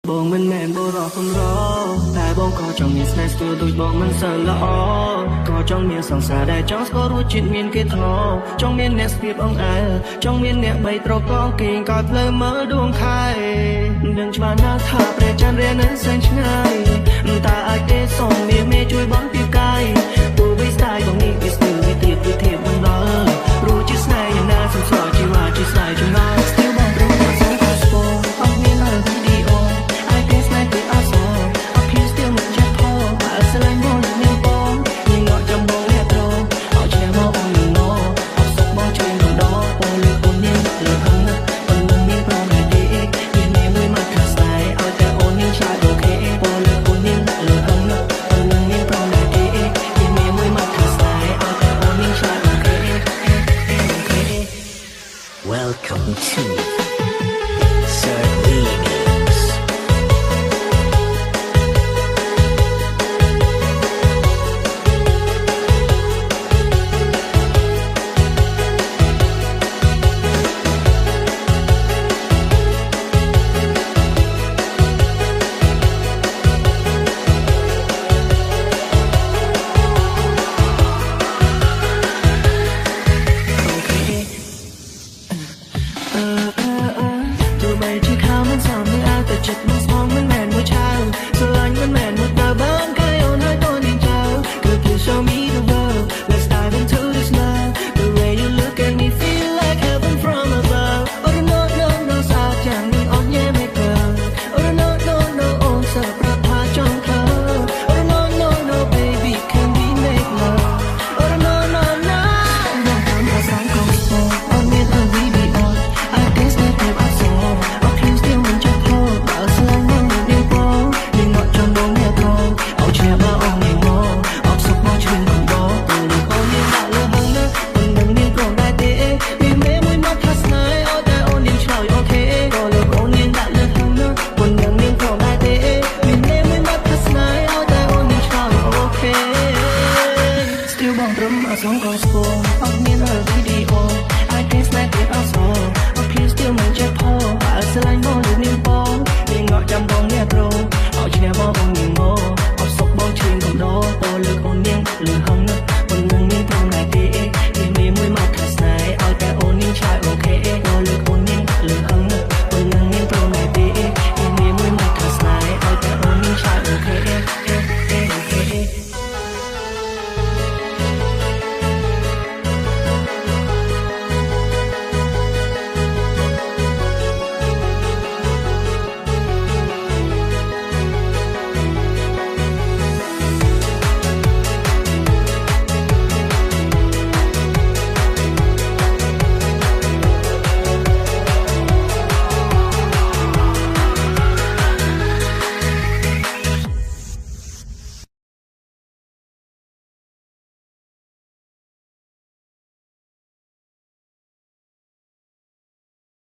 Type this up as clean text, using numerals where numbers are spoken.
បងមិនមែនបរោះកំរតែបងក៏ចង់មានស្នេហ៍ស្ទើរដូចបងមិនសូវល្អក៏ចង់មានសង្សារដែលចង់ស្គាល់រសជាតិមានគេធ្លាប់ចង់មានអ្នកស្ទាបអង្អែលចង់មានអ្នកបីត្រកងគេងក៏ផ្លូវមើលដួងខែដឹងច្បាស់ណាស់ថាព្រះច័ន្ទរៀននៅសែនឆ្ងាយតែអាចទេសុំមានមេជួយបងពីកាយទោះបីស្ដាយបងនេះវាស្ទើរវាទៀតគឺធៀបមិនដល់រសជាតិស្នេហ៍យ៉ាងណាសំស្រជីវ៉ាជាស្ដាយចំណាយ